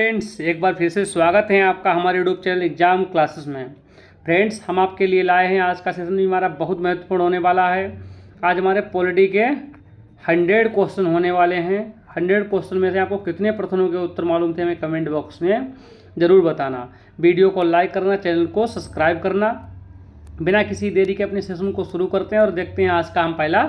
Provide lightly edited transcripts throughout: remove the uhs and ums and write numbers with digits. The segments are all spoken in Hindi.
फ्रेंड्स, एक बार फिर से स्वागत है आपका हमारे यूट्यूब चैनल एग्जाम क्लासेस में। फ्रेंड्स, हम आपके लिए लाए हैं आज का सेशन भी हमारा बहुत महत्वपूर्ण होने वाला है। आज हमारे पॉलिटी के 100 क्वेश्चन होने वाले हैं। 100 क्वेश्चन में से आपको कितने प्रश्नों के उत्तर मालूम थे हमें कमेंट बॉक्स में ज़रूर बताना। वीडियो को लाइक करना, चैनल को सब्सक्राइब करना। बिना किसी देरी के अपने सेशन को शुरू करते हैं और देखते हैं आज का हम पहला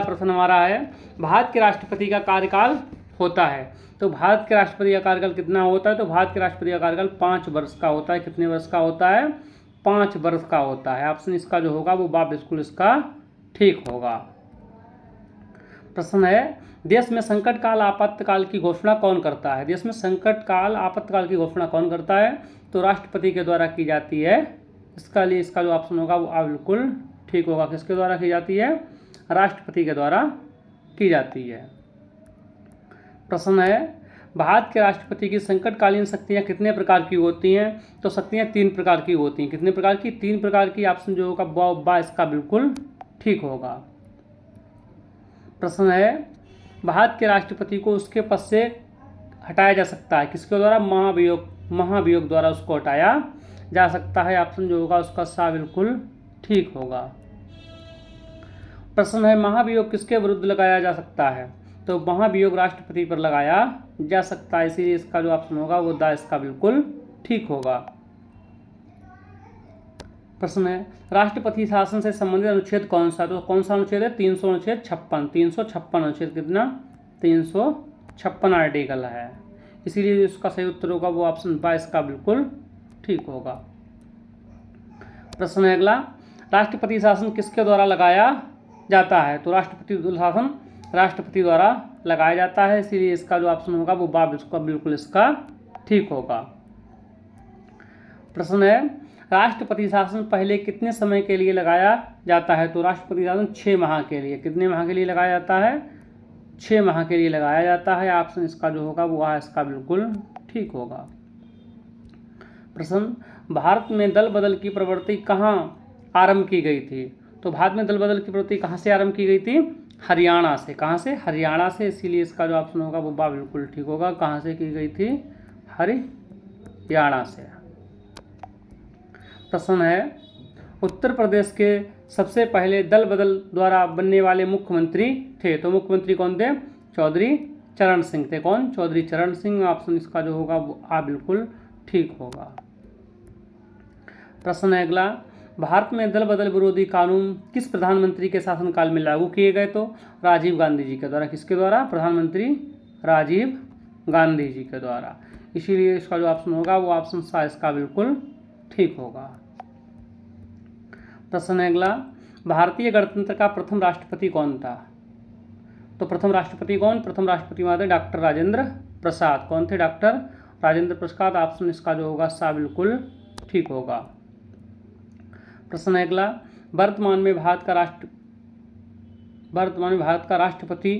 प्रश्न हमारा है, भारत के राष्ट्रपति का कार्यकाल होता है। तो भारत के राष्ट्रपति का कार्यकाल कितना होता है? तो भारत के राष्ट्रपति का कार्यकाल 5 वर्ष का होता है। कितने वर्ष का होता है? 5 वर्ष का होता है। ऑप्शन इसका जो होगा वो बिल्कुल इसका ठीक होगा। प्रश्न है, देश में संकट काल आपातकाल की घोषणा कौन करता है? देश में संकट काल आपातकाल की घोषणा कौन करता है? तो राष्ट्रपति के द्वारा की जाती है। इसका जो ऑप्शन होगा वो बिल्कुल ठीक होगा। किसके द्वारा की जाती है? राष्ट्रपति के द्वारा की जाती है। प्रश्न है, भारत के राष्ट्रपति की संकटकालीन शक्तियां कितने प्रकार की होती हैं? तो शक्तियां 3 प्रकार की होती हैं। कितने प्रकार की? 3 प्रकार की। ऑप्शन जो होगा इसका बिल्कुल ठीक होगा। प्रश्न है, भारत के राष्ट्रपति को उसके पद से हटाया जा सकता है। किसके द्वारा? महाभियोग द्वारा उसको हटाया जा सकता है। ऑप्शन जो होगा उसका सा बिल्कुल ठीक होगा। प्रश्न है, महाभियोग किसके विरुद्ध लगाया जा सकता है? तो महाभियोग राष्ट्रपति पर लगाया जा सकता है, इसीलिए इसका जो ऑप्शन होगा वो इसका बिल्कुल ठीक होगा। प्रश्न है, राष्ट्रपति शासन से संबंधित अनुच्छेद कौन सा? तो कौन सा अनुच्छेद है? 300 अनुच्छेद 56 अनुच्छेद। कितना? 356 आर्टिकल है, इसीलिए इसका सही उत्तर होगा वो ऑप्शन 22 का बिल्कुल ठीक होगा। प्रश्न है अगला, राष्ट्रपति शासन किसके द्वारा लगाया जाता है? तो राष्ट्रपति शासन राष्ट्रपति द्वारा लगाया जाता है, इसीलिए इसका जो ऑप्शन होगा वो बिल्कुल इसका ठीक होगा। प्रश्न है, राष्ट्रपति शासन पहले कितने समय के लिए लगाया जाता है? तो राष्ट्रपति शासन 6 माह के लिए। कितने माह के लिए लगाया जाता है? 6 माह के लिए लगाया जाता है। ऑप्शन इसका जो होगा वो इसका बिल्कुल ठीक होगा। प्रश्न, भारत में दल बदल की प्रवृत्ति कहाँ आरंभ की गई थी? तो भारत में दल बदल की प्रवृत्ति कहाँ से आरंभ की गई थी? हरियाणा से। कहाँ से? हरियाणा से, इसीलिए इसका जो ऑप्शन होगा वो बिल्कुल ठीक होगा। कहाँ से की गई थी? हरियाणा से। प्रश्न है, उत्तर प्रदेश के सबसे पहले दल बदल द्वारा बनने वाले मुख्यमंत्री थे। तो मुख्यमंत्री कौन थे? चौधरी चरण सिंह थे। कौन? चौधरी चरण सिंह। ऑप्शन इसका जो होगा वो बिल्कुल ठीक होगा। प्रश्न है अगला, भारत में दल बदल विरोधी कानून किस प्रधानमंत्री के शासनकाल में लागू किए गए? तो राजीव गांधी जी के द्वारा। किसके द्वारा? प्रधानमंत्री राजीव गांधी जी के द्वारा, इसीलिए इसका जो ऑप्शन होगा वो ऑप्शन सा इसका बिल्कुल ठीक होगा। प्रश्न है अगला, भारतीय गणतंत्र का प्रथम राष्ट्रपति कौन था? तो प्रथम राष्ट्रपति कौन? प्रथम राष्ट्रपति थे डॉक्टर राजेंद्र प्रसाद। कौन थे? डॉक्टर राजेंद्र प्रसाद। ऑप्शन इसका जो होगा सा बिल्कुल ठीक होगा। प्रश्न है अगला, वर्तमान में भारत का राष्ट्रपति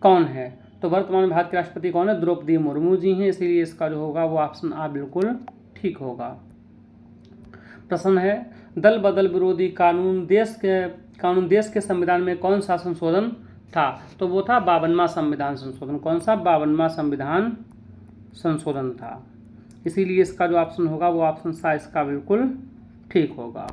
कौन है? तो वर्तमान में भारत के राष्ट्रपति कौन है? द्रौपदी मुर्मू जी हैं, इसीलिए इसका जो होगा वो ऑप्शन बिल्कुल ठीक होगा। प्रश्न है, दल बदल विरोधी कानून देश के संविधान में कौन सा संशोधन था? तो वो था 52वां संविधान संशोधन। कौन सा? 52वां संविधान संशोधन था, इसीलिए इसका जो ऑप्शन होगा वो ऑप्शन सा इसका बिल्कुल ठीक होगा।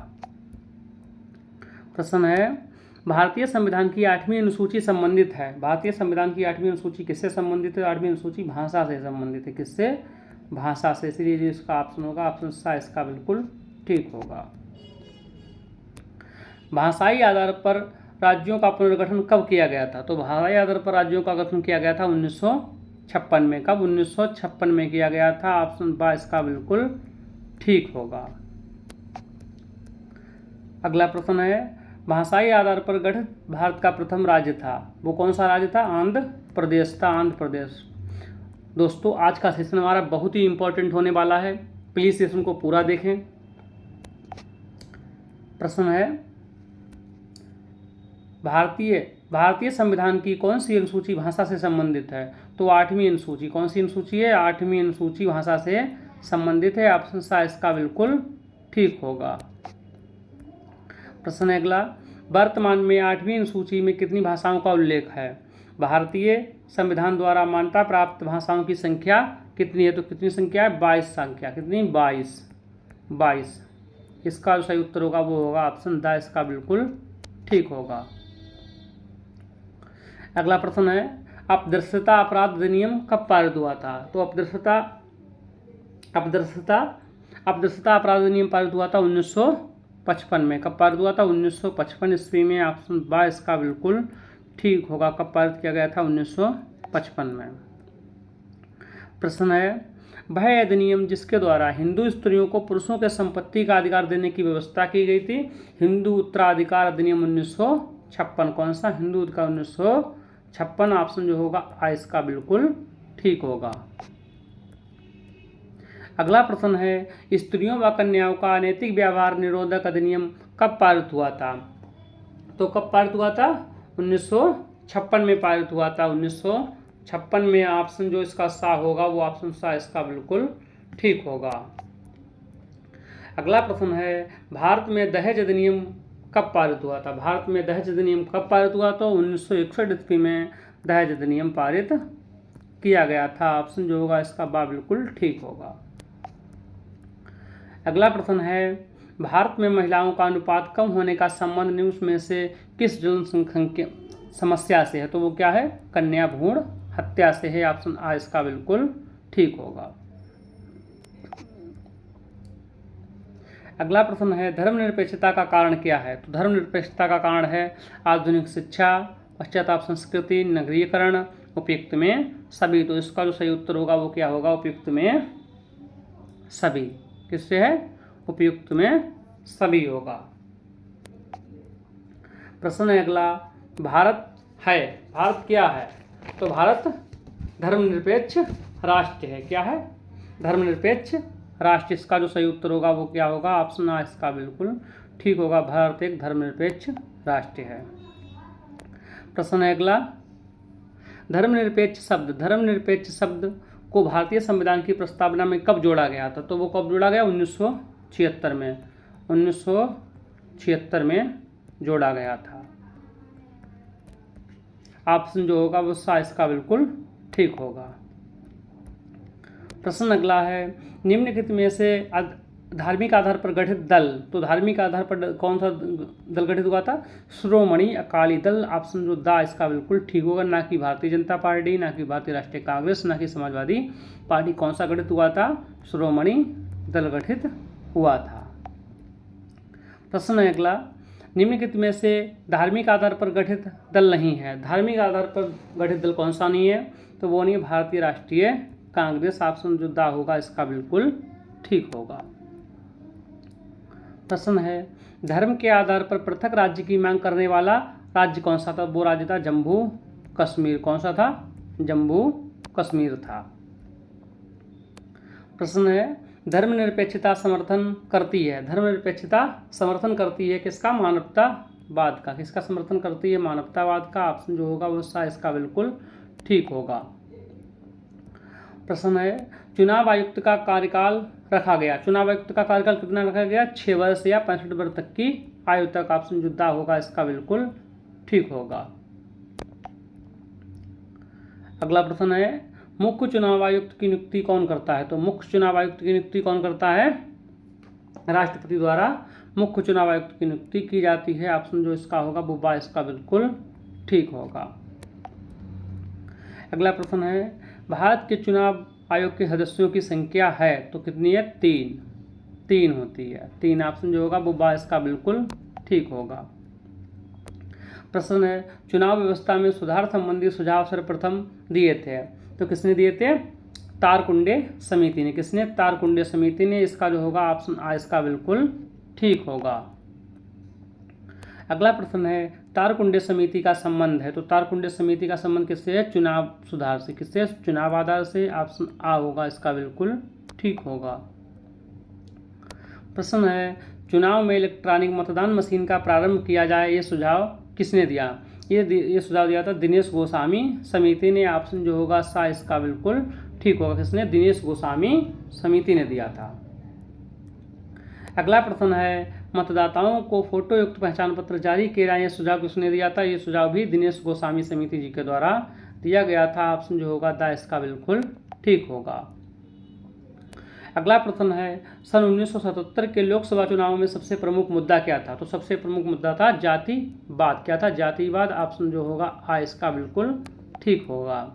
प्रश्न है, भारतीय संविधान की 8वीं अनुसूची संबंधित है। भारतीय संविधान की 8वीं अनुसूची किससे संबंधित है? 8वीं अनुसूची भाषा से संबंधित है। किससे? भाषा से, इसलिए जो इसका ऑप्शन होगा ऑप्शन सा इसका बिल्कुल ठीक होगा। भाषाई आधार पर राज्यों का पुनर्गठन कब किया गया था? तो भाषाई आधार पर राज्यों का गठन किया गया था 1956 में। कब? 1956 में किया गया था। ऑप्शन बा इसका बिल्कुल ठीक होगा। अगला प्रश्न है, भाषाई आधार पर गठित भारत का प्रथम राज्य था, वो कौन सा राज्य था? आंध्र प्रदेश था। आंध्र प्रदेश। दोस्तों, आज का सेशन हमारा बहुत ही इंपॉर्टेंट होने वाला है, प्लीज़ सेशन को पूरा देखें। प्रश्न है, भारतीय संविधान की कौन सी अनुसूची भाषा से संबंधित है? तो 8वीं अनुसूची। कौन सी अनुसूची है? 8वीं अनुसूची भाषा से संबंधित है। ऑप्शन सा इसका बिल्कुल ठीक होगा। प्रश्न अगला, वर्तमान में 8वीं अनुसूची में कितनी भाषाओं का उल्लेख है? भारतीय संविधान द्वारा मान्यता प्राप्त भाषाओं की संख्या कितनी है, तो कितनी संख्या है, 22 संख्या, कितनी, 22। इसका जो सही उत्तर होगा वो होगा ऑप्शन द, इसका बिल्कुल ठीक होगा। अगला प्रश्न है अपदृश्यता अपराध अधिनियम कब पारित हुआ था? तो अपदृश्यता अपराध अधिनियम पारित हुआ था 1955 में। कब पारित हुआ था? 1955 ईस्वी में। ऑप्शन बा इसका बिल्कुल ठीक होगा। कब पारित किया गया था? 1955 में। प्रश्न है वह अधिनियम जिसके द्वारा हिंदू स्त्रियों को पुरुषों के संपत्ति का अधिकार देने की व्यवस्था की गई थी? हिंदू उत्तराधिकार अधिनियम 1956। कौन सा? हिंदू अधिकार 1956। ऑप्शन जो होगा आ इसका बिल्कुल ठीक होगा। अगला प्रश्न है स्त्रियों व कन्याओं का अनैतिक व्यवहार निरोधक अधिनियम कब पारित हुआ था? तो कब पारित हुआ था? 1956 में पारित हुआ था। 1956 में। ऑप्शन जो इसका सा होगा वो ऑप्शन सा इसका बिल्कुल ठीक होगा। अगला प्रश्न है भारत में दहेज अधिनियम कब पारित हुआ था? भारत में दहेज अधिनियम कब पारित हुआ? तो 1961 ईस्वी में दहेज अधिनियम पारित किया गया था। ऑप्शन जो होगा इसका बा बिल्कुल ठीक होगा। अगला प्रश्न है भारत में महिलाओं का अनुपात कम होने का संबंध निम्न में से किस जनसंख्या समस्या से है? तो वो क्या है? कन्या भ्रूण हत्या से है। ऑप्शन आ इसका बिल्कुल ठीक होगा। अगला प्रश्न है धर्मनिरपेक्षता का कारण क्या है? तो धर्मनिरपेक्षता का कारण है आधुनिक शिक्षा, पश्चाताप संस्कृति, नगरीकरण, उपयुक्त में सभी। तो इसका जो सही उत्तर होगा वो क्या होगा? उपयुक्त में सभी। किससे है? उपयुक्त में सभी होगा। प्रश्न है अगला भारत क्या है? तो भारत धर्मनिरपेक्ष राष्ट्र है। क्या है? धर्मनिरपेक्ष राष्ट्र। इसका जो सही उत्तर होगा वो क्या होगा? ऑप्शन आ इसका बिल्कुल ठीक होगा। भारत एक धर्मनिरपेक्ष राष्ट्र है। प्रश्न है अगला धर्मनिरपेक्ष शब्द को भारतीय संविधान की प्रस्तावना में कब जोड़ा गया था? तो वो कब जोड़ा गया? 1976 में। 1976 में जोड़ा गया था। ऑप्शन जो होगा वो सा इसका बिल्कुल ठीक होगा। प्रश्न अगला है निम्नलिखित में से धार्मिक आधार पर गठित दल। तो धार्मिक आधार पर कौन सा दल गठित हुआ था? श्रोमणी अकाली दल। ऑप्शन जो दा इसका बिल्कुल ठीक होगा। ना कि भारतीय जनता पार्टी, ना कि भारतीय राष्ट्रीय कांग्रेस, ना कि समाजवादी पार्टी। कौन सा गठित हुआ था? श्रोमणी दल गठित हुआ था। प्रश्न है अगला निम्नलिखित में से धार्मिक आधार पर गठित दल नहीं है। धार्मिक आधार पर गठित दल कौन सा नहीं है? तो वो नहीं है भारतीय राष्ट्रीय कांग्रेस। ऑप्शन जो दा होगा इसका बिल्कुल ठीक होगा। प्रश्न है धर्म के आधार पर पृथक राज्य की मांग करने वाला राज्य कौन सा था? वो राज्य था जम्मू कश्मीर। कौन सा था? जम्मू कश्मीर था। प्रश्न है धर्मनिरपेक्षता समर्थन करती है। धर्मनिरपेक्षता समर्थन करती है किसका? मानवतावाद का। किसका समर्थन करती है? मानवतावाद का। ऑप्शन जो होगा वो सा इसका बिल्कुल ठीक होगा। प्रश्न है चुनाव आयुक्त का कार्यकाल रखा गया। चुनाव आयुक्त का कार्यकाल कितना रखा गया? 6 वर्ष या 65 वर्ष तक की आयु तक। ऑप्शन जो दा होगा इसका बिल्कुल ठीक होगा। अगला प्रश्न है मुख्य चुनाव आयुक्त की नियुक्ति कौन करता है? तो मुख्य चुनाव आयुक्त की नियुक्ति कौन करता है? राष्ट्रपति द्वारा मुख्य चुनाव आयुक्त की नियुक्ति की जाती है। ऑप्शन जो इसका होगा वो बा इसका बिल्कुल ठीक होगा। अगला प्रश्न है भारत के चुनाव आयोग के सदस्यों की संख्या है तो कितनी है? 3 होती है। 3। ऑप्शन जो होगा वो बा इसका बिल्कुल ठीक होगा। प्रश्न है चुनाव व्यवस्था में सुधार संबंधी सुझाव सर्वप्रथम दिए थे तो किसने दिए थे? तारकुंडे समिति ने। किसने? तारकुंडे समिति ने। इसका जो होगा ऑप्शन आ इसका बिल्कुल ठीक होगा। अगला प्रश्न है तारकुंडे समिति का संबंध है तो तारकुंडे समिति का संबंध किससे है? चुनाव सुधार से। किससे? चुनाव आधार से। ऑप्शन आ होगा इसका बिल्कुल ठीक होगा। प्रश्न है चुनाव में इलेक्ट्रॉनिक मतदान मशीन का प्रारंभ किया जाए ये सुझाव किसने दिया? ये सुझाव दिया था दिनेश गोस्वामी समिति ने। ऑप्शन जो होगा सा इसका बिल्कुल ठीक होगा। किसने? दिनेश गोस्वामी समिति ने दिया था। अगला प्रश्न है मतदाताओं को फोटो युक्त पहचान पत्र जारी किया जाए ये सुझाव किसने दिया था? ये सुझाव भी दिनेश गोस्वामी समिति जी के द्वारा दिया गया था। ऑप्शन जो होगा दा इसका बिल्कुल ठीक होगा। अगला प्रश्न है, सन 1977 के लोकसभा चुनाव में सबसे प्रमुख मुद्दा क्या था? तो सबसे प्रमुख मुद्दा था जातिवाद। क्या था? जातिवाद। ऑप्शन जो होगा आ इसका बिल्कुल ठीक होगा।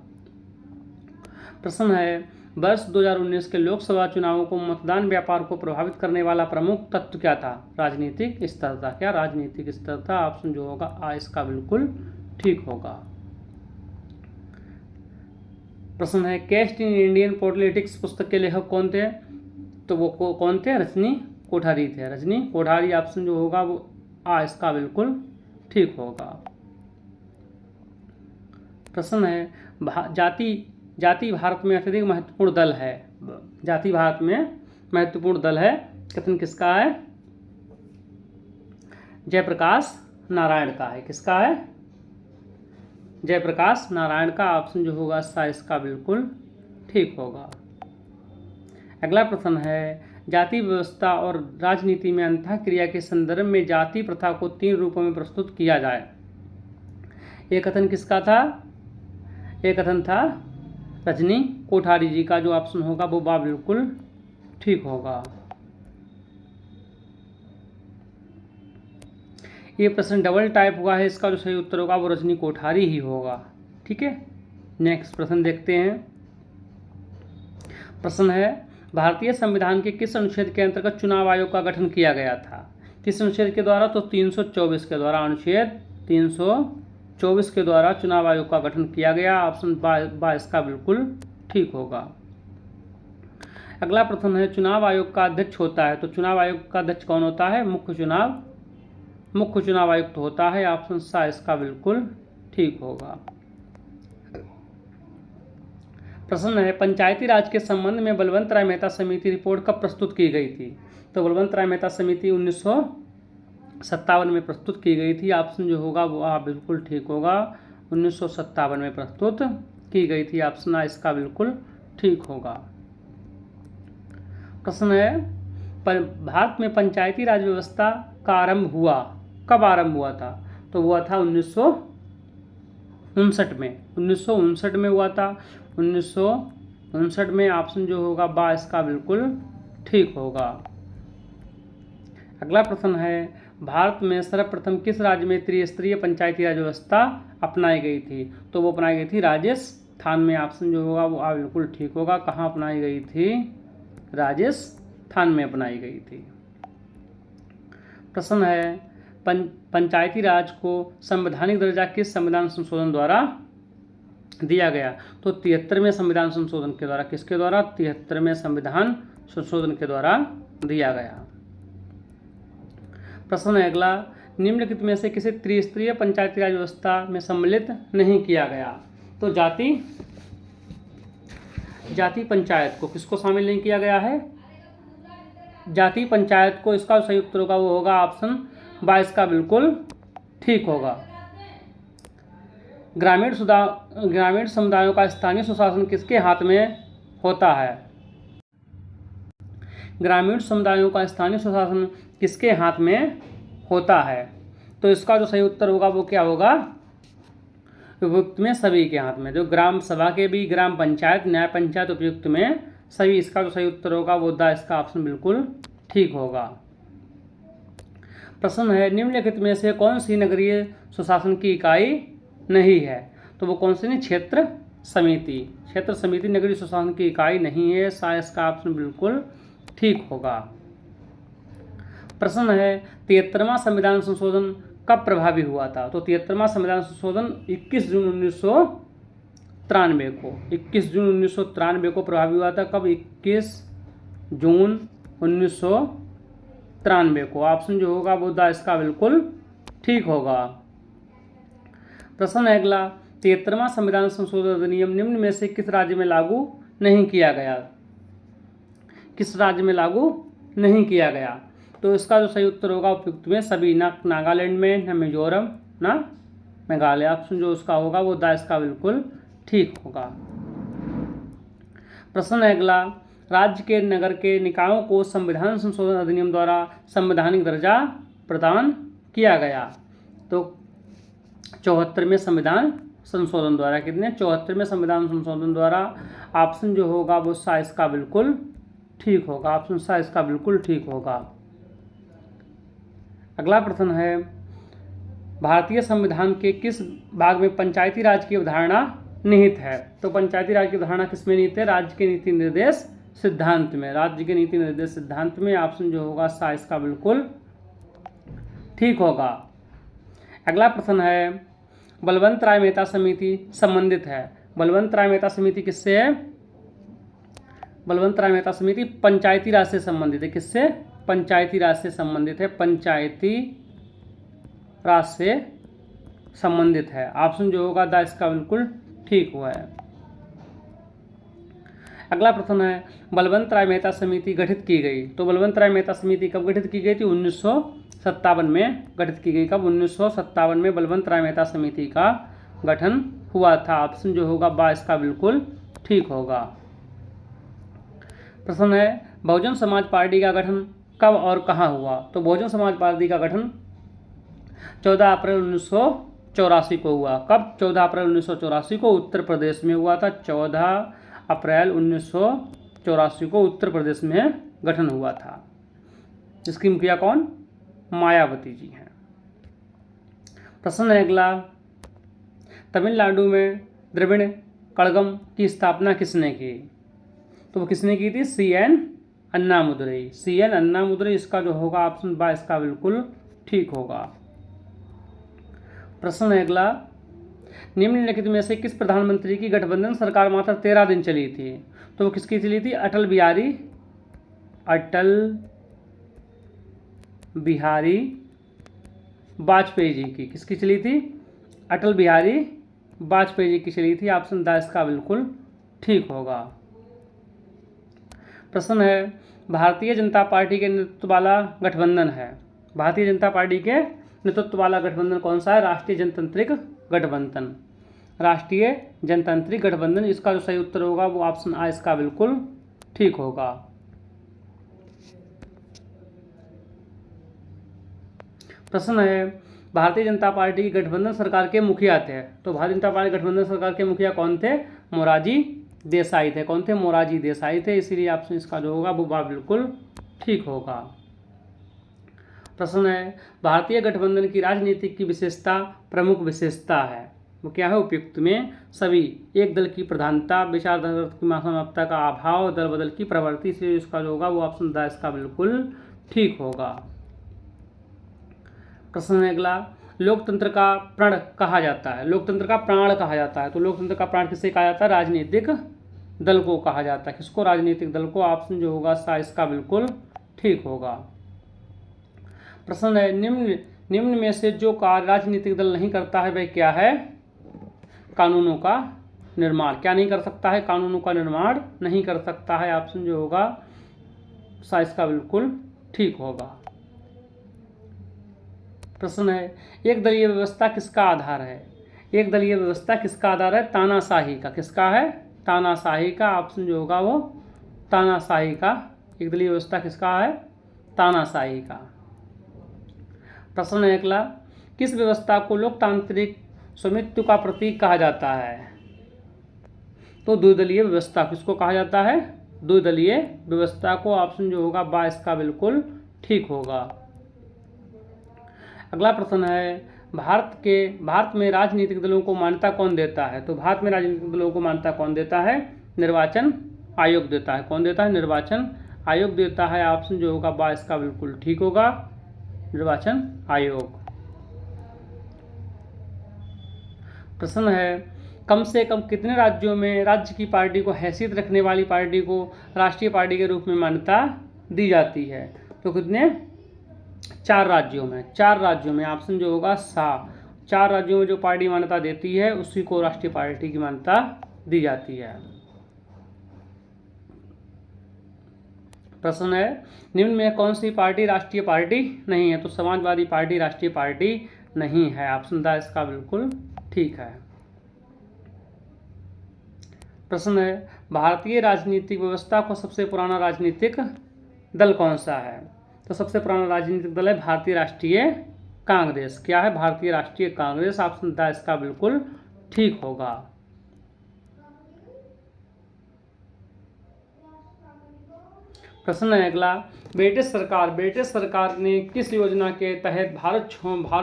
प्रश्न है, वर्ष 2019 के लोकसभा चुनावों को मतदान व्यापार को प्रभावित करने वाला प्रमुख तत्व क्या था? राजनीतिक स्थिरता। क्या? राजनीतिक स्थिरता। ऑप्शन जो होगा आ इसका बिल्कुल ठीक होगा। प्रश्न है, कैस्ट इन इंडियन पॉलिटिक्स पुस्तक के लेखक कौन थे? तो वो कौन थे? रजनी कोठारी थे। रजनी कोठारी। ऑप्शन जो होगा वो आ इसका बिल्कुल ठीक होगा। प्रश्न है, जाति भारत में अत्यधिक महत्वपूर्ण दल है। जाति भारत में महत्वपूर्ण दल है, कथन किसका है? जयप्रकाश नारायण का है। किसका है? जयप्रकाश नारायण का। ऑप्शन जो होगा सा इसका बिल्कुल ठीक होगा। अगला प्रश्न है, जाति व्यवस्था और राजनीति में अंतःक्रिया के संदर्भ में जाति प्रथा को 3 रूपों में प्रस्तुत किया जाए। ये कथन किसका था? ये कथन था रजनी कोठारी जी का। जो ऑप्शन होगा वो बा बिल्कुल ठीक होगा। ये प्रश्न डबल टाइप हुआ है, इसका जो सही उत्तर होगा वो रजनी कोठारी ही होगा। ठीक है, नेक्स्ट प्रश्न देखते हैं। प्रश्न है, भारतीय संविधान के किस अनुच्छेद के अंतर्गत चुनाव आयोग का गठन किया गया था? किस अनुच्छेद के द्वारा? तो 324 के द्वारा। अनुच्छेद 324 के द्वारा चुनाव आयोग का गठन किया गया। ऑप्शन बा इसका बिल्कुल ठीक होगा। अगला प्रश्न है, चुनाव आयोग का अध्यक्ष होता है। तो चुनाव आयोग का अध्यक्ष कौन होता है? मुख्य चुनाव आयुक्त होता है। ऑप्शन सा इसका बिल्कुल ठीक होगा। प्रश्न है, पंचायती राज के संबंध में बलवंत राय मेहता समिति रिपोर्ट कब प्रस्तुत की गई थी? तो बलवंत राय मेहता समिति 1957 में प्रस्तुत की गई थी। ऑप्शन जो होगा वो बिल्कुल ठीक होगा। 1957 में प्रस्तुत की गई थी। ऑप्शन आ इसका बिल्कुल ठीक होगा। प्रश्न है, भारत में पंचायती राज व्यवस्था का आरंभ हुआ, कब आरंभ हुआ था? तो हुआ था 1959 में। 1959 में हुआ था। 1959 में। ऑप्शन जो होगा बा इसका बिल्कुल ठीक होगा। अगला प्रश्न है, भारत में सर्वप्रथम किस राज्य में त्रिस्तरीय पंचायती राज व्यवस्था अपनाई गई थी? तो वो अपनाई गई थी राजस्थान में। ऑप्शन जो होगा वो बिल्कुल ठीक होगा। कहाँ अपनाई गई थी? राजस्थान में अपनाई गई थी। प्रश्न है, पंचायती राज को संवैधानिक दर्जा किस संविधान संशोधन द्वारा दिया गया? तो 73वें संविधान संशोधन के द्वारा। किसके द्वारा? 73वें संविधान संशोधन के द्वारा दिया गया। प्रश्न है अगला, निम्नलिखित में से किसी त्रिस्तरीय पंचायती राज व्यवस्था में सम्मिलित नहीं किया गया? तो जाति पंचायत को किसको शामिल नहीं किया गया है? जाति पंचायत को। इसका सही उत्तर होगा वो होगा ऑप्शन बा इसका बिल्कुल ठीक होगा। ग्रामीण समुदायों का स्थानीय सुशासन किसके हाथ में होता है? ग्रामीण समुदायों का स्थानीय सुशासन किसके हाथ में होता है? तो इसका जो सही उत्तर होगा वो क्या होगा? उपयुक्त में सभी के हाथ में। जो ग्राम सभा के भी, ग्राम पंचायत, न्याय पंचायत, उपयुक्त में सभी। इसका जो सही उत्तर होगा वो दा इसका ऑप्शन बिल्कुल ठीक होगा। प्रश्न है, निम्नलिखित में से कौन सी नगरीय सुशासन की इकाई नहीं है? तो वो कौन सी नहीं? क्षेत्र समिति नगरीय सुशासन की इकाई नहीं है। सा इसका ऑप्शन बिल्कुल ठीक होगा। प्रश्न है, 73वां संविधान संशोधन कब प्रभावी हुआ था? तो 73वां संविधान संशोधन 21 जून 1993 को 1993 को प्रभावी हुआ था। कब? 21 जून 1993 को। ऑप्शन जो होगा वो दा इसका बिल्कुल ठीक होगा। प्रश्न है अगला, 73वां संविधान संशोधन अधिनियम निम्न में से किस राज्य में लागू नहीं किया गया? किस राज्य में लागू नहीं किया गया? तो इसका जो सही उत्तर होगा उपयुक्त में सभी। ना नागालैंड में, ना मिजोरम, ना मेघालय। ऑप्शन जो उसका होगा वो दा इसका बिल्कुल ठीक होगा। प्रश्न है अगला, राज्य के नगर के निकायों को संविधान संशोधन अधिनियम द्वारा संवैधानिक दर्जा प्रदान किया गया? तो 74वें संविधान संशोधन द्वारा। कितने? 74वें संविधान संशोधन द्वारा। ऑप्शन जो होगा वो सा इसका बिल्कुल ठीक होगा। ऑप्शन सा इसका बिल्कुल ठीक होगा। अगला प्रश्न है, भारतीय संविधान के किस भाग में पंचायती राज की अवधारणा निहित है? तो पंचायती राज की अवधारणा किसमें निहित है? राज्य के नीति निर्देश सिद्धांत में। राज्य के नीति निर्देश सिद्धांत में। ऑप्शन जो होगा सा इसका बिल्कुल ठीक होगा। अगला प्रश्न है, बलवंत राय मेहता समिति संबंधित है। बलवंत राय मेहता समिति किससे है? बलवंत राय मेहता समिति पंचायती राज से संबंधित है। किससे? पंचायती राज से संबंधित है। पंचायती राज से संबंधित है। ऑप्शन जो होगा द इसका बिल्कुल ठीक हुआ है। अगला प्रश्न है, बलवंत राय मेहता समिति गठित की गई। तो बलवंत राय मेहता समिति कब गठित की गई थी? 1957 में गठित की गई। कब? 1957 में बलवंत राय मेहता समिति का गठन हुआ था। ऑप्शन जो होगा बा इसका बिल्कुल ठीक होगा। प्रश्न है, बहुजन समाज पार्टी का गठन कब और कहाँ हुआ? तो बहुजन समाज पार्टी का गठन 14 अप्रैल 1984 को हुआ। कब? 14 अप्रैल 1984 को उत्तर प्रदेश में हुआ था। 14 अप्रैल 1984 को उत्तर प्रदेश में गठन हुआ था। इसकी मुखिया कौन? मायावती जी हैं। प्रश्न है अगला, तमिलनाडु में द्रविड़ कड़गम की स्थापना किसने की? तो वो किसने की थी? CN अन्नामुदुरई। CN अन्नामुदुरई इसका जो होगा ऑप्शन बा इसका बिल्कुल ठीक होगा। प्रश्न है अगला, निम्नलिखित में से किस प्रधानमंत्री की गठबंधन सरकार मात्र 13 दिन चली थी? तो वो किसकी चली थी? अटल बिहारी वाजपेयी जी की। किसकी चली थी? अटल बिहारी वाजपेयी जी की चली थी। ऑप्शन द इसका बिल्कुल ठीक होगा। प्रश्न है, भारतीय जनता पार्टी के नेतृत्व वाला गठबंधन है। भारतीय जनता पार्टी के नेतृत्व वाला गठबंधन कौन सा है? राष्ट्रीय जनतांत्रिक गठबंधन। राष्ट्रीय जनतांत्रिक गठबंधन। इसका जो सही उत्तर होगा वो ऑप्शन आ इसका बिल्कुल ठीक होगा। प्रश्न है, भारतीय जनता पार्टी की गठबंधन सरकार के मुखिया थे। तो भारतीय जनता पार्टी गठबंधन सरकार के मुखिया कौन थे? मोरारजी देसाई थे। कौन थे? मोरारजी देसाई थे। इसीलिए ऑप्शन इसका जो होगा वो बिल्कुल ठीक होगा। प्रश्न है, भारतीय गठबंधन की राजनीतिक की विशेषता, प्रमुख विशेषता है वो क्या है? उपयुक्त में सभी, एक दल की प्रधानता, विचारधारा की समानता का अभाव, दल बदल की प्रवृत्ति। इसलिए इसका जो होगा वो ऑप्शन द इसका बिल्कुल ठीक होगा। प्रश्न है अगला, लोकतंत्र का प्राण कहा जाता है। लोकतंत्र का प्राण कहा जाता है। तो लोकतंत्र का प्राण किसे कहा जाता है? राजनीतिक दल को कहा जाता है। किसको? राजनीतिक दल को। ऑप्शन जो होगा सा इसका बिल्कुल ठीक होगा। प्रश्न है, निम्न में से जो कार्य राजनीतिक दल नहीं करता है वह क्या है? कानूनों का निर्माण। क्या नहीं कर सकता है? कानूनों का निर्माण नहीं कर सकता है। ऑप्शन जो होगा सा इसका बिल्कुल ठीक होगा। प्रश्न है, एक दलीय व्यवस्था किसका आधार है? एक दलीय व्यवस्था किसका आधार है? तानाशाही का। किसका है? तानाशाही का। ऑप्शन जो होगा वो तानाशाही का। एक दलीय व्यवस्था किसका है? तानाशाही का। प्रश्न है अगला, किस व्यवस्था को लोकतांत्रिक स्वामित्व का प्रतीक कहा जाता है? तो द्विदलीय व्यवस्था। किसको कहा जाता है? द्विदलीय व्यवस्था को। ऑप्शन जो होगा बा इसका बिल्कुल ठीक होगा। अगला प्रश्न है, भारत में राजनीतिक दलों को मान्यता कौन देता है? तो भारत में राजनीतिक दलों को मान्यता कौन देता है? निर्वाचन आयोग देता है। कौन देता है? निर्वाचन आयोग देता है। ऑप्शन जो होगा बा इसका बिल्कुल ठीक होगा, निर्वाचन आयोग। प्रश्न है, कम से कम कितने राज्यों में राज्य की पार्टी को हैसियत रखने वाली पार्टी को राष्ट्रीय पार्टी के रूप में मान्यता दी जाती है? तो कितने? 4 राज्यों में। 4 राज्यों में। ऑप्शन जो होगा सा। 4 राज्यों में जो पार्टी मान्यता देती है उसी को राष्ट्रीय पार्टी की मान्यता दी जाती है। प्रश्न है, निम्न में कौन सी पार्टी राष्ट्रीय पार्टी नहीं है? तो समाजवादी पार्टी राष्ट्रीय पार्टी नहीं है। ऑप्शन द इसका बिल्कुल ठीक है। प्रश्न है, भारतीय राजनीतिक व्यवस्था को सबसे पुराना राजनीतिक दल कौन सा है? तो सबसे पुराना राजनीतिक दल है भारतीय राष्ट्रीय कांग्रेस। क्या है? भारतीय राष्ट्रीय कांग्रेस। ऑप्शन द इसका बिल्कुल ठीक होगा। प्रश्न है अगला, ब्रिटिश सरकार ने किस योजना के तहत भारत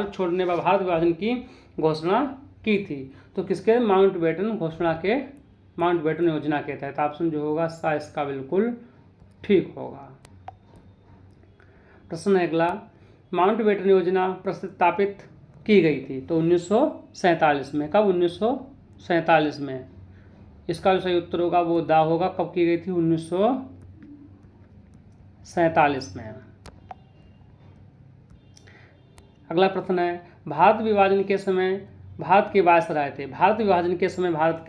छोड़ने व भारत विभाजन की घोषणा की थी? तो किसके? माउंटबेटन योजना के तहत। ऑप्शन जो होगा सा इसका बिल्कुल ठीक होगा। प्रश्न है अगला, माउंटबेटन योजना प्रस्तावित की गई थी तो 1947 में। कब? 1947 में। इसका जो सही उत्तर होगा वो दा होगा। कब की गई थी? 1947 में। अगला प्रश्न है, भारत विभाजन के समय भारत के वायसराय थे। भारत विभाजन के समय भारत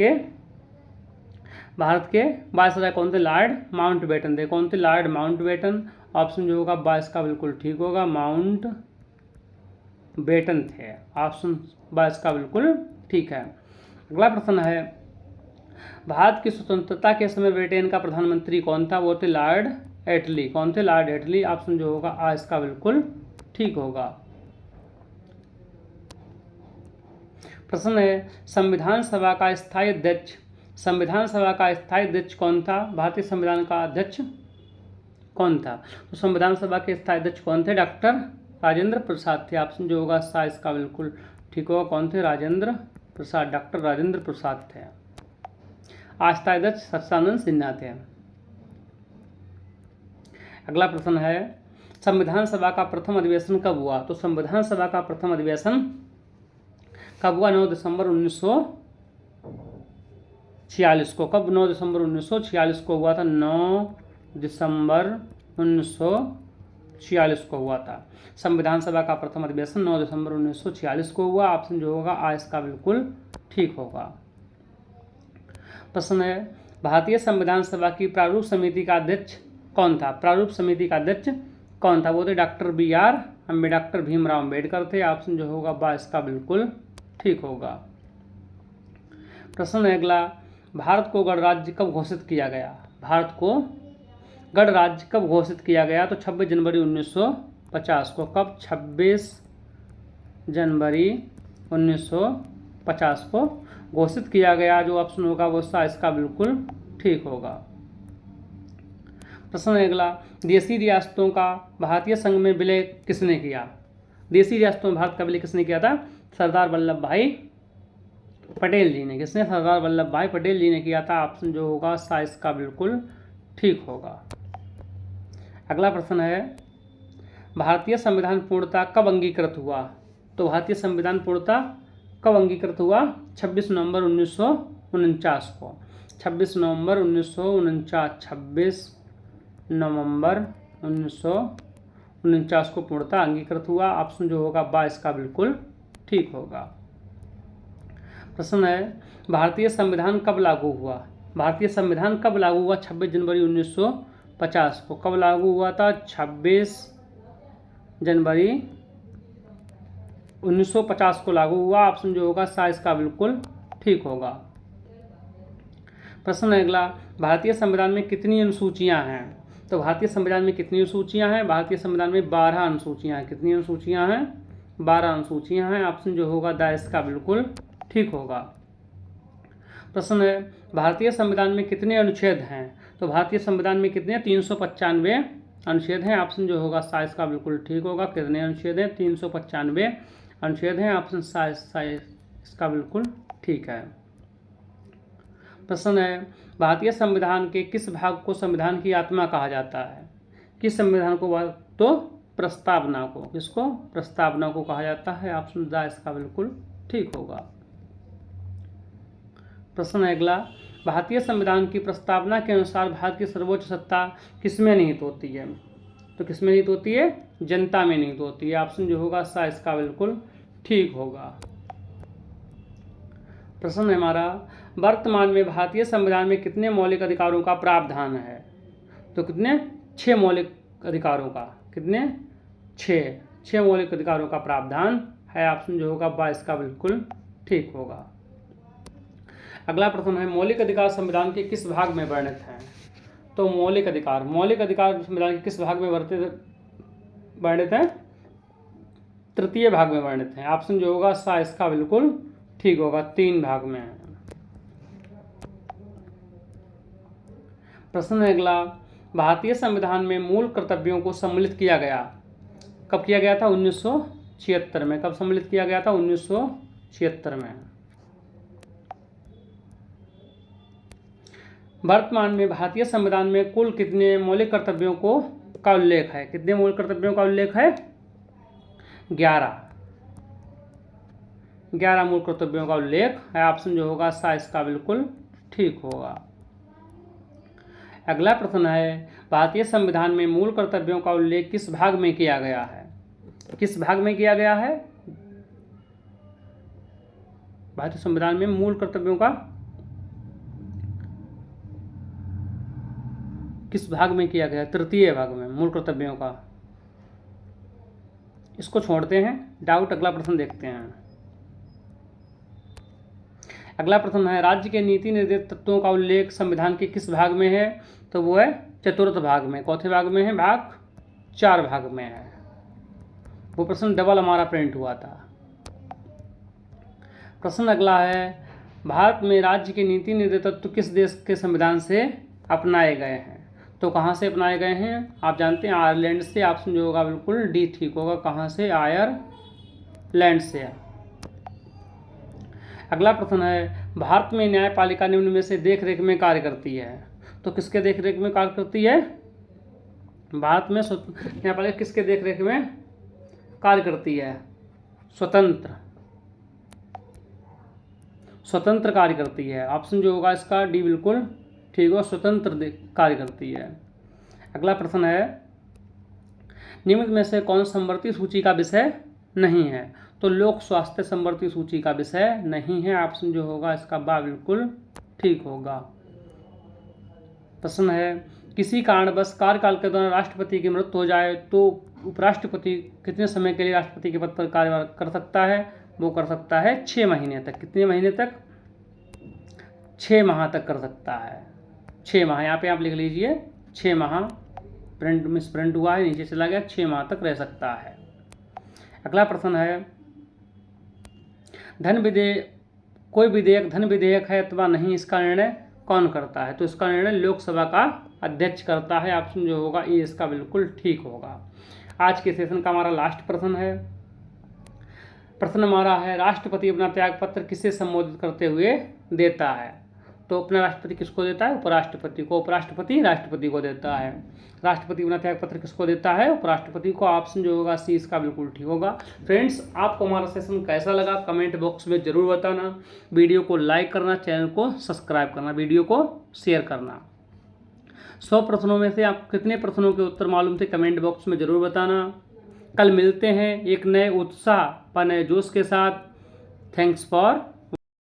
के वायसराय कौन थे? लॉर्ड माउंटबेटन थे। कौन थे? Lord Mountbatten. ऑप्शन जो होगा 22 का बिल्कुल ठीक होगा, माउंटबेटन थे। ऑप्शन 22 का बिल्कुल ठीक है। अगला प्रश्न है, भारत की स्वतंत्रता के समय ब्रिटेन का प्रधानमंत्री कौन था? वो थे लॉर्ड एटली। कौन थे? लॉर्ड एटली। ऑप्शन जो होगा आ इसका बिल्कुल ठीक होगा। प्रश्न है, संविधान सभा का स्थायी अध्यक्ष कौन था? भारतीय संविधान का अध्यक्ष कौन था? तो संविधान सभा के स्थायी अध्यक्ष कौन थे? डॉक्टर राजेंद्र प्रसाद थे। ऑप्शन जो होगा सा इसका बिल्कुल ठीक होगा। कौन थे? राजेंद्र प्रसाद। डॉक्टर राजेंद्र प्रसाद थे। अस्थायी अध्यक्ष सच्चिदानंद सिन्हा थे। अगला प्रश्न है, संविधान सभा का प्रथम अधिवेशन कब हुआ? तो संविधान सभा का प्रथम अधिवेशन कब हुआ? 9 दिसंबर 1946 को। कब? 9 दिसंबर 1946 को हुआ था। 9 दिसंबर 1946 को हुआ था। संविधान सभा का प्रथम अधिवेशन 9 दिसंबर 1946 को हुआ। ऑप्शन जो होगा आ इसका बिल्कुल ठीक होगा। प्रश्न है, भारतीय संविधान सभा की प्रारूप समिति का अध्यक्ष कौन था? प्रारूप समिति का अध्यक्ष कौन था? वो थे डॉक्टर भीमराव अम्बेडकर थे। ऑप्शन जो होगा बा इसका बिल्कुल ठीक होगा। प्रश्न है अगला, भारत को गणराज्य कब घोषित किया गया? भारत को गणराज्य कब घोषित किया गया? तो 26 जनवरी 1950 को। कब? 26 जनवरी 1950 को घोषित किया गया। जो ऑप्शन होगा वो सा इसका बिल्कुल ठीक होगा। प्रश्न है अगला, देशी रियासतों का भारतीय संघ में विलय किसने किया? देशी रियासतों में भारत का विलय किसने किया था? सरदार वल्लभ भाई पटेल जी ने। किसने? सरदार वल्लभ भाई पटेल जी ने किया था। ऑप्शन जो होगा सा इसका बिल्कुल ठीक होगा। अगला प्रश्न है, भारतीय संविधान पूर्णतः कब अंगीकृत हुआ? तो भारतीय संविधान पूर्णतः कब अंगीकृत हुआ? 26 नवंबर 1949 को। 26 नवंबर 1949 को पूर्णतः अंगीकृत हुआ। ऑप्शन जो होगा बा इसका बिल्कुल ठीक होगा। प्रश्न है, भारतीय संविधान कब लागू हुआ? भारतीय संविधान कब लागू हुआ? 26 जनवरी 1950 को। कब लागू हुआ था? 26 जनवरी 1950 को लागू हुआ। ऑप्शन जो होगा सा इसका बिल्कुल ठीक होगा। प्रश्न है अगला, भारतीय संविधान में कितनी अनुसूचियां हैं? तो भारतीय संविधान में कितनी अनुसूचियां हैं? भारतीय संविधान में 12 अनुसूचियां हैं। कितनी अनुसूचियां हैं? 12 अनुसूचियां हैं। ऑप्शन जो होगा दा इसका बिल्कुल ठीक होगा। प्रश्न है, भारतीय संविधान में कितने अनुच्छेद हैं? तो भारतीय संविधान में कितने? 395 अनुच्छेद हैं। ऑप्शन जो होगा सा इसका बिल्कुल ठीक होगा। कितने अनुच्छेद हैं? 395 अनुच्छेद हैं। ऑप्शन सा इसका बिल्कुल ठीक है। प्रश्न है, भारतीय संविधान के किस भाग को संविधान की आत्मा कहा जाता है? किस संविधान को? तो प्रस्तावना को। किसको? प्रस्तावना को कहा जाता है। ऑप्शन दा इसका बिल्कुल ठीक होगा। प्रश्न है अगला, भारतीय संविधान की प्रस्तावना के अनुसार भारत की सर्वोच्च सत्ता किसमें निहित होती है? तो किसमें निहित होती है? जनता में निहित होती है। ऑप्शन जो होगा सा इसका बिल्कुल ठीक होगा। प्रश्न है हमारा, वर्तमान में भारतीय संविधान में कितने मौलिक अधिकारों का प्रावधान है? तो कितने? 6 मौलिक अधिकारों का। कितने? 6 मौलिक अधिकारों का प्रावधान है। ऑप्शन जो होगा बा इसका बिल्कुल ठीक होगा। अगला प्रश्न है, मौलिक अधिकार संविधान के किस भाग में वर्णित हैं? तो मौलिक अधिकार संविधान के किस भाग में वर्णित हैं? तृतीय भाग में वर्णित हैं। ऑप्शन जो होगा सा इसका बिल्कुल ठीक होगा। 3 भाग में है। प्रश्न है अगला, भारतीय संविधान में मूल कर्तव्यों को सम्मिलित किया गया। कब किया गया था? 1976 में। कब सम्मिलित किया गया था? 1976 में। वर्तमान में भारतीय संविधान में कुल कितने मौलिक कर्तव्यों का उल्लेख है? कितने मौलिक कर्तव्यों का उल्लेख है? 11 मूल कर्तव्यों का उल्लेख है। ऑप्शन जो होगा सा इसका बिल्कुल ठीक होगा। अगला प्रश्न है, भारतीय संविधान में मूल कर्तव्यों का उल्लेख किस भाग में किया गया है? किस भाग में किया गया है? भारतीय संविधान में मूल कर्तव्यों का किस भाग में किया गया? तृतीय भाग में मूल कर्तव्यों का। इसको छोड़ते हैं, डाउट। अगला प्रश्न देखते हैं। अगला प्रश्न है, राज्य के नीति निर्देश तत्वों का उल्लेख संविधान के किस भाग में है? तो वो है चतुर्थ भाग में। चौथे भाग में है? भाग 4 भाग में है। वो प्रश्न डबल हमारा प्रिंट हुआ था। प्रश्न अगला है, भारत में राज्य के नीति निर्देश तत्व किस देश के संविधान से अपनाए गए हैं? तो कहाँ से अपनाए गए हैं? आप जानते हैं आयरलैंड से। ऑप्शन जो होगा बिल्कुल डी ठीक होगा। कहाँ से? आयरलैंड से। अगला प्रश्न है, भारत में न्यायपालिका निम्न में से देखरेख में कार्य करती है। तो किसके देखरेख में कार्य करती है? भारत में न्यायपालिका किसके देखरेख में कार्य करती है? स्वतंत्र कार्य करती है। ऑप्शन जो होगा इसका डी बिल्कुल ठीक हो, स्वतंत्र कार्य करती है। अगला प्रश्न है, निम्न में से कौन समवर्ती सूची का विषय नहीं है? तो लोक स्वास्थ्य समवर्ती सूची का विषय नहीं है। ऑप्शन जो होगा इसका बा बिल्कुल ठीक होगा। प्रश्न है, किसी कारणवश कार्यकाल के दौरान राष्ट्रपति की मृत्यु हो जाए तो उपराष्ट्रपति कितने समय के लिए राष्ट्रपति के पद पर कार्यभार कर सकता है? वो कर सकता है 6 महीने तक। कितने महीने तक? 6 माह तक कर सकता है। 6 माह यहाँ पे आप लिख लीजिए। 6 माह प्रिंट मिस प्रिंट हुआ है, नीचे चला गया। 6 माह तक रह सकता है। अगला प्रश्न है, कोई विधेयक धन विधेयक है अथवा नहीं, इसका निर्णय कौन करता है? तो इसका निर्णय लोकसभा का अध्यक्ष करता है। ऑप्शन जो होगा ये इसका बिल्कुल ठीक होगा। आज के सेशन का हमारा लास्ट प्रश्न है। प्रश्न हमारा है, राष्ट्रपति अपना त्यागपत्र किसे संबोधित करते हुए देता है? तो अपना राष्ट्रपति किसको देता है? उपराष्ट्रपति को। उपराष्ट्रपति राष्ट्रपति को देता है। राष्ट्रपति अपना त्यागपत्र किसको देता है? उपराष्ट्रपति को। ऑप्शन जो होगा सी इसका बिल्कुल ठीक होगा। फ्रेंड्स, आपको हमारा सेशन कैसा लगा कमेंट बॉक्स में जरूर बताना। वीडियो को लाइक करना, चैनल को सब्सक्राइब करना, वीडियो को शेयर करना। 100 प्रश्नों में से आपको कितने प्रश्नों के उत्तर मालूम थे कमेंट बॉक्स में जरूर बताना। कल मिलते हैं एक नए उत्साह व नए जोश के साथ। Thanks for